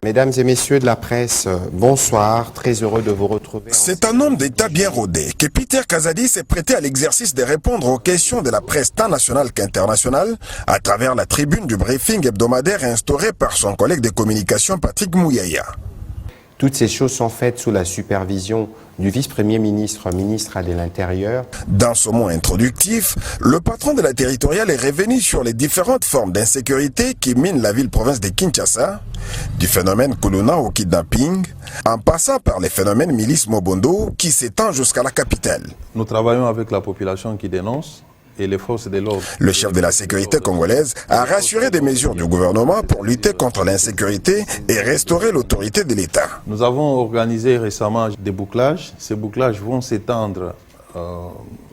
Mesdames et messieurs de la presse, bonsoir, très heureux de vous retrouver. C'est un homme d'État bien rodé que Peter Kazadi s'est prêté à l'exercice de répondre aux questions de la presse tant nationale qu'internationale à travers la tribune du briefing hebdomadaire instaurée par son collègue de communication Patrick Mouyaya. Toutes ces choses sont faites sous la supervision du vice-premier ministre, ministre de l'Intérieur. Dans ce mot introductif, le patron de la territoriale est revenu sur les différentes formes d'insécurité qui minent la ville-province de Kinshasa, du phénomène Kuluna au kidnapping, en passant par les phénomènes milice Mobondo qui s'étend jusqu'à la capitale. Nous travaillons avec la population qui dénonce et les forces de l'ordre. Le chef de la sécurité congolaise a rassuré des mesures du gouvernement pour lutter contre l'insécurité et restaurer l'autorité de l'État. Nous avons organisé récemment des bouclages. Ces bouclages vont s'étendre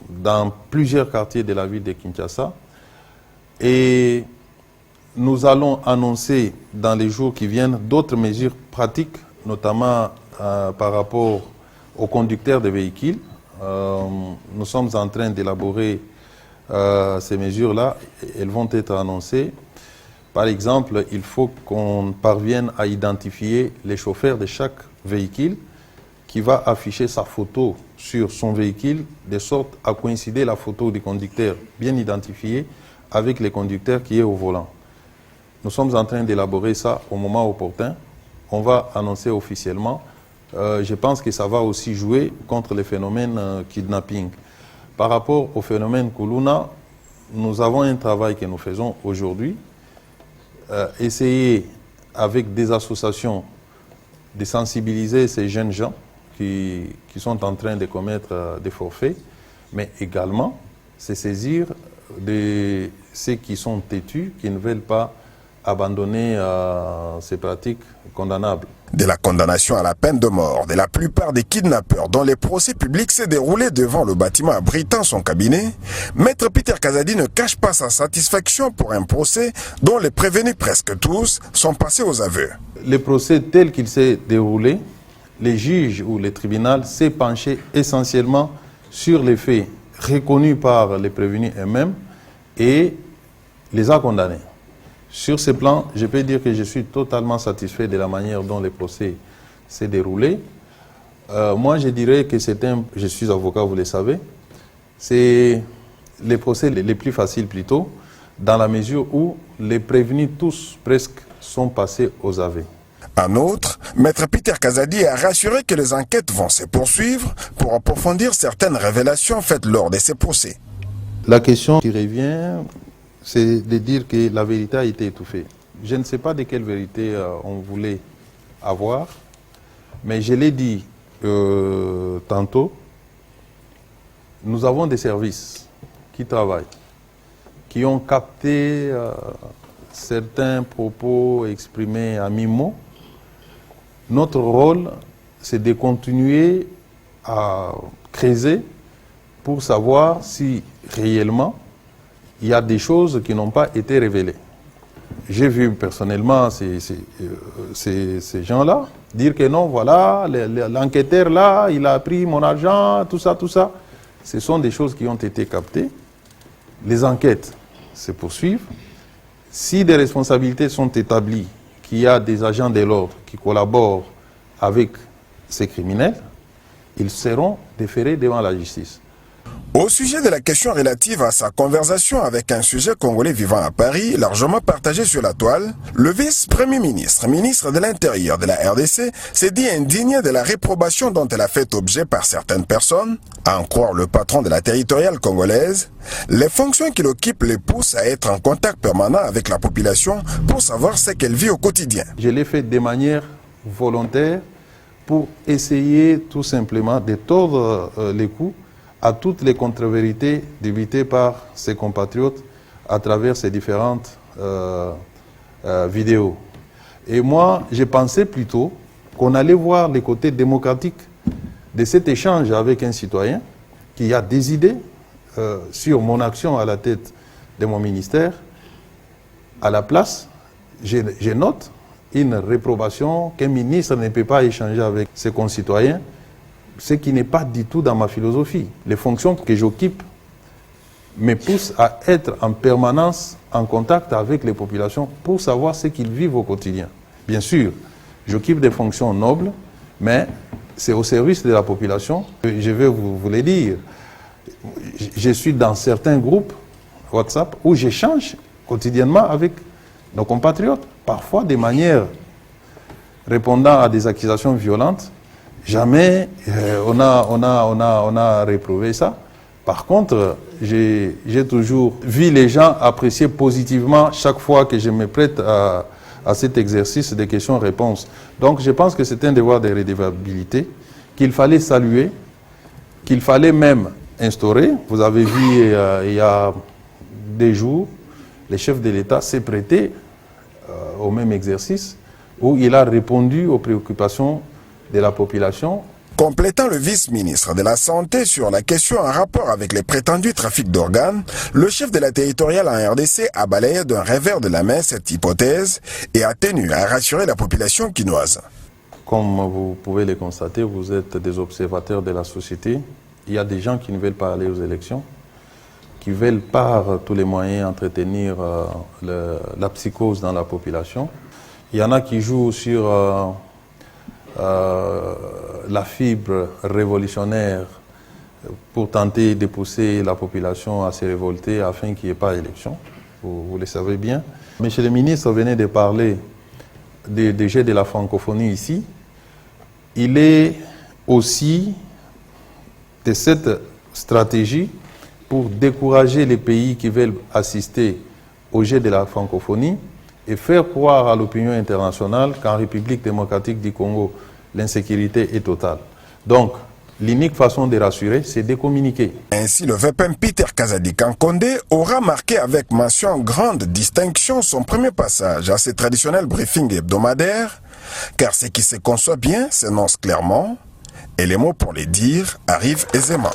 dans plusieurs quartiers de la ville de Kinshasa. Et nous allons annoncer dans les jours qui viennent d'autres mesures pratiques, notamment par rapport aux conducteurs de véhicules. Nous sommes en train d'élaborer ces mesures-là, elles vont être annoncées. Par exemple, il faut qu'on parvienne à identifier les chauffeurs de chaque véhicule qui va afficher sa photo sur son véhicule, de sorte à coïncider la photo du conducteur bien identifié avec le conducteur qui est au volant. Nous sommes en train d'élaborer ça au moment opportun. On va annoncer officiellement. Je pense que ça va aussi jouer contre les phénomènes kidnapping. Par rapport au phénomène Kuluna, nous avons un travail que nous faisons aujourd'hui. Essayer avec des associations de sensibiliser ces jeunes gens qui sont en train de commettre des forfaits, mais également se saisir de ceux qui sont têtus, qui ne veulent pas abandonner ces pratiques condamnables. De la condamnation à la peine de mort de la plupart des kidnappeurs dont les procès publics s'est déroulé devant le bâtiment abritant son cabinet, Maître Peter Kazadi ne cache pas sa satisfaction pour un procès dont les prévenus presque tous sont passés aux aveux. Le procès tel qu'il s'est déroulé, les juges ou le tribunal s'est penché essentiellement sur les faits reconnus par les prévenus eux-mêmes et les a condamnés. Sur ce plan, je peux dire que je suis totalement satisfait de la manière dont le procès s'est déroulé. Moi, je dirais que je suis avocat, vous le savez, c'est les procès les plus faciles plutôt, dans la mesure où les prévenus tous presque sont passés aux aveux. En outre, Maître Peter Kazadi a rassuré que les enquêtes vont se poursuivre pour approfondir certaines révélations faites lors de ces procès. La question qui revient, c'est de dire que la vérité a été étouffée. Je ne sais pas de quelle vérité on voulait avoir, mais je l'ai dit tantôt, nous avons des services qui travaillent, qui ont capté certains propos exprimés à mi-mot. Notre rôle, c'est de continuer à creuser pour savoir si réellement il y a des choses qui n'ont pas été révélées. J'ai vu personnellement ces gens-là dire que non, voilà, l'enquêteur là, il a pris mon argent, tout ça, tout ça. Ce sont des choses qui ont été captées. Les enquêtes se poursuivent. Si des responsabilités sont établies, qu'il y a des agents de l'ordre qui collaborent avec ces criminels, ils seront déférés devant la justice. Au sujet de la question relative à sa conversation avec un sujet congolais vivant à Paris, largement partagé sur la toile, le vice-premier ministre, ministre de l'Intérieur de la RDC, s'est dit indigné de la réprobation dont elle a fait objet par certaines personnes, à en croire le patron de la territoriale congolaise. Les fonctions qu'il occupe les poussent à être en contact permanent avec la population pour savoir ce qu'elle vit au quotidien. Je l'ai fait de manière volontaire pour essayer tout simplement de tordre les coups à toutes les contre-vérités débitées par ses compatriotes à travers ces différentes vidéos. Et moi, j'ai pensé plutôt qu'on allait voir les côtés démocratiques de cet échange avec un citoyen qui a des idées sur mon action à la tête de mon ministère. À la place, je note une réprobation qu'un ministre ne peut pas échanger avec ses concitoyens, ce qui n'est pas du tout dans ma philosophie. Les fonctions que j'occupe me poussent à être en permanence en contact avec les populations pour savoir ce qu'ils vivent au quotidien. Bien sûr, J'occupe des fonctions nobles, mais c'est au service de la population. Je vais vous le dire. Je suis dans certains groupes WhatsApp où j'échange quotidiennement avec nos compatriotes, parfois de manière répondant à des accusations violentes. Jamais on a réprouvé ça. Par contre, j'ai toujours vu les gens apprécier positivement chaque fois que je me prête à cet exercice de questions-réponses. Donc je pense que c'est un devoir de redevabilité qu'il fallait saluer, qu'il fallait même instaurer. Vous avez vu il y a des jours, le chef de l'État s'est prêté au même exercice où il a répondu aux préoccupations de la population. Complétant le vice-ministre de la Santé sur la question en rapport avec les prétendus trafics d'organes, le chef de la territoriale en RDC a balayé d'un revers de la main cette hypothèse et a tenu à rassurer la population quinoise. Comme vous pouvez le constater, vous êtes des observateurs de la société. Il y a des gens qui ne veulent pas aller aux élections, qui veulent par tous les moyens entretenir la psychose dans la population. Il y en a qui jouent sur la fibre révolutionnaire pour tenter de pousser la population à se révolter afin qu'il n'y ait pas d'élection. Vous le savez bien. Monsieur le ministre venait de parler des jeux de la francophonie ici. Il est aussi de cette stratégie pour décourager les pays qui veulent assister au jeu de la francophonie et faire croire à l'opinion internationale qu'en République démocratique du Congo, l'insécurité est totale. Donc, l'unique façon de rassurer, c'est de communiquer. Ainsi, le VPM Peter Kazadi Kankonde aura marqué avec mention grande distinction son premier passage à ce traditionnel briefing hebdomadaire, car ce qui se conçoit bien s'énonce clairement, et les mots pour les dire arrivent aisément.